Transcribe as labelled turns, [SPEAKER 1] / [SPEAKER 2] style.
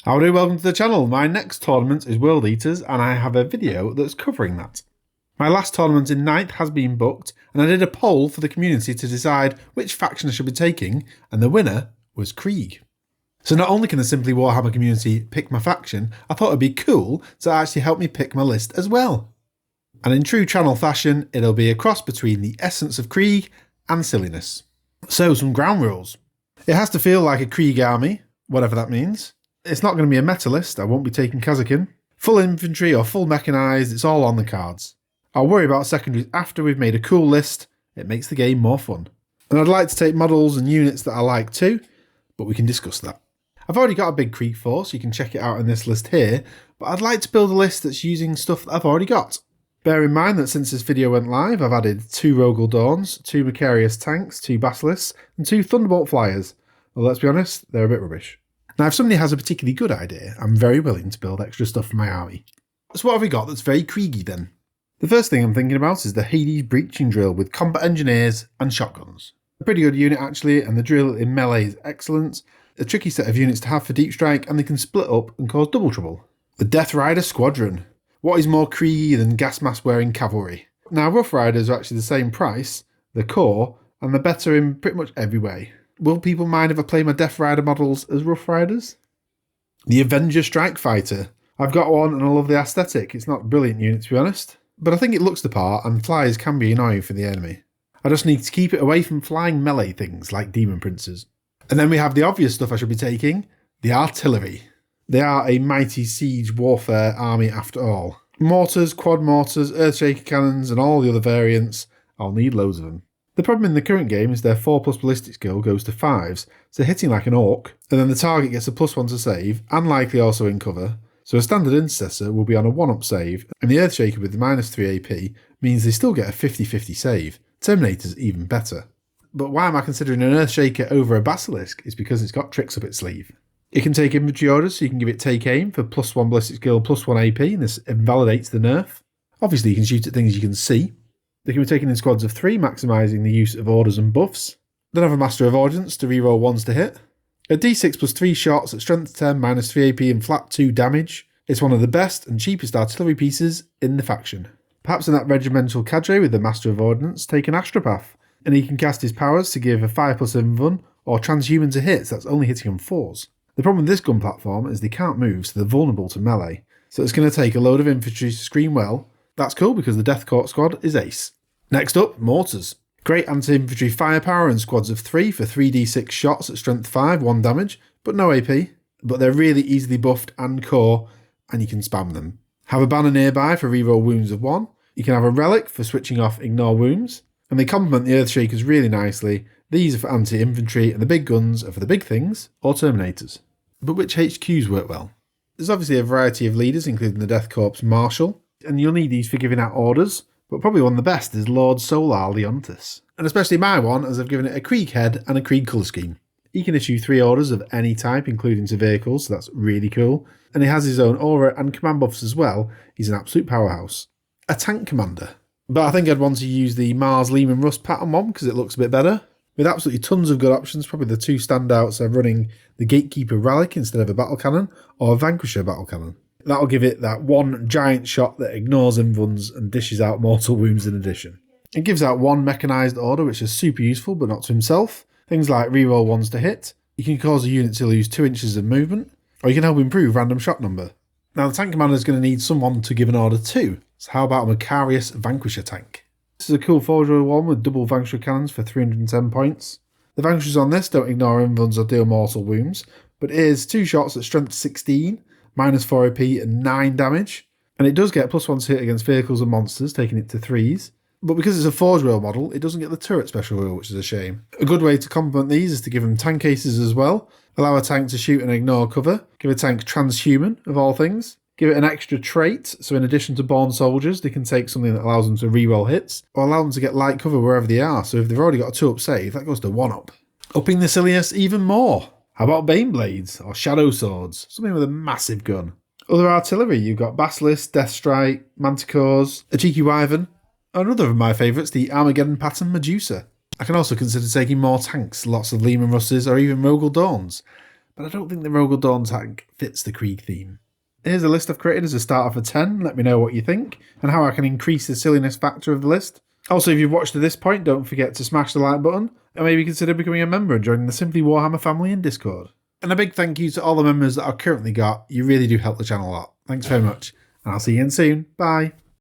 [SPEAKER 1] Howdy, welcome to the channel. My next tournament is World Eaters and I have a video that's covering that. My last tournament in 9th has been booked and I did a poll for the community to decide which faction I should be taking, and the winner was Krieg. So not only can the Simply Warhammer community pick my faction, I thought it'd be cool to actually help me pick my list as well. And in true channel fashion, it'll be a cross between the essence of Krieg and silliness. So some ground rules. It has to feel like a Krieg army, whatever that means. It's not going to be a meta list, I won't be taking Kazakin. Full infantry or full mechanised, it's all on the cards. I'll worry about secondaries after we've made a cool list, it makes the game more fun. And I'd like to take models and units that I like too, but we can discuss that. I've already got a big Krieg force, you can check it out in this list here, but I'd like to build a list that's using stuff that I've already got. Bear in mind that since this video went live, I've added 2 Rogel Dawns, 2 Macarius tanks, 2 Basilisks, and 2 Thunderbolt Flyers. Well, let's be honest, they're a bit rubbish. Now, if somebody has a particularly good idea, I'm very willing to build extra stuff for my army. So what have we got that's very Krieg-y then? The first thing I'm thinking about is the Hades Breaching Drill with combat engineers and shotguns. A pretty good unit actually, and the drill in melee is excellent. A tricky set of units to have for deep strike, and they can split up and cause double trouble. The Death Rider Squadron. What is more Krieg-y than gas mask wearing cavalry? Now, Rough Riders are actually the same price, the core, and they're better in pretty much every way. Will people mind if I play my Death Rider models as Rough Riders? The Avenger Strike Fighter. I've got one and I love the aesthetic. It's not a brilliant unit to be honest, but I think it looks the part and flies can be annoying for the enemy. I just need to keep it away from flying melee things like Demon Princes. And then we have the obvious stuff I should be taking, the Artillery. They are a mighty siege warfare army after all. Mortars, quad mortars, earthshaker cannons and all the other variants. I'll need loads of them. The problem in the current game is their 4+ ballistic skill goes to 5s, so hitting like an orc, and then the target gets a +1 to save, and likely also in cover, so a standard intercessor will be on a 1-up save, and the Earthshaker with the -3 AP means they still get a 50-50 save. Terminator's even better. But why am I considering an Earthshaker over a Basilisk is because it's got tricks up its sleeve. It can take infantry orders, so you can give it take aim for +1 ballistic skill, +1 AP, and this invalidates the nerf. Obviously you can shoot at things you can see. They can be taken in squads of 3, maximising the use of orders and buffs. Then have a Master of Ordnance to reroll 1s to hit. A D6+3 shots at strength 10, -3 AP and flat 2 damage. It's one of the best and cheapest artillery pieces in the faction. Perhaps in that regimental cadre with the Master of Ordnance, take an Astropath, and he can cast his powers to give a 5+ invuln or transhuman to hits that's only hitting on 4s. The problem with this gun platform is they can't move, so they're vulnerable to melee. So it's going to take a load of infantry to screen well. That's cool because the Death Korp squad is ace. Next up, mortars. Great anti-infantry firepower in squads of 3 for 3d6 shots at strength 5, 1 damage, but no AP. But they're really easily buffed and core, and you can spam them. Have a banner nearby for reroll wounds of 1. You can have a relic for switching off ignore wounds, and they complement the Earthshakers really nicely. These are for anti-infantry, and the big guns are for the big things, or Terminators. But which HQs work well? There's obviously a variety of leaders, including the Death Korp's Marshal, and you'll need these for giving out orders. But probably one of the best is Lord Solar Leontis, and especially my one as I've given it a Krieg head and a Krieg colour scheme. He can issue 3 orders of any type, including to vehicles, so that's really cool. And he has his own aura and command buffs as well. He's an absolute powerhouse. A tank commander. But I think I'd want to use the Mars Lehman Rust pattern one because it looks a bit better. With absolutely tons of good options, probably the 2 standouts are running the Gatekeeper Relic instead of a battle cannon, or a Vanquisher battle cannon. That'll give it that one giant shot that ignores invulns and dishes out mortal wounds in addition. It gives out 1 mechanised order, which is super useful, but not to himself. Things like reroll 1s to hit. You can cause a unit to lose 2 inches of movement, or you can help improve random shot number. Now the tank commander is going to need someone to give an order to, so how about a Macarius Vanquisher tank? This is a cool 4-drill one with double Vanquisher cannons for 310 points. The Vanquishers on this don't ignore invulns or deal mortal wounds, but it is 2 shots at strength 16, -4 AP and 9 damage, and it does get +1 to hit against vehicles and monsters, taking it to 3s. But because it's a forge wheel model, it doesn't get the turret special wheel, which is a shame. A good way to complement these is to give them tank cases as well. Allow a tank to shoot and ignore cover. Give a tank transhuman, of all things. Give it an extra trait, so in addition to born soldiers, they can take something that allows them to reroll hits, or allow them to get light cover wherever they are, so if they've already got a 2-up save, that goes to 1-up. Upping the silliness even more. How about Bane Blades, or Shadow Swords, something with a massive gun. Other artillery, you've got Basilisk, Death Strike, Manticores, a cheeky Wyvern, and another of my favourites, the Armageddon pattern Medusa. I can also consider taking more tanks, lots of Lehman Russes, or even Rogel Dawns. but I don't think the Rogel Dawn tank fits the Krieg theme. Here's a list I've created as a starter for 10. Let me know what you think and how I can increase the silliness factor of the list. Also, if you've watched to this point, don't forget to smash the like button and maybe consider becoming a member and joining the Simply Warhammer family in Discord. And a big thank you to all the members that I've currently got. You really do help the channel a lot. Thanks very much, and I'll see you again soon. Bye.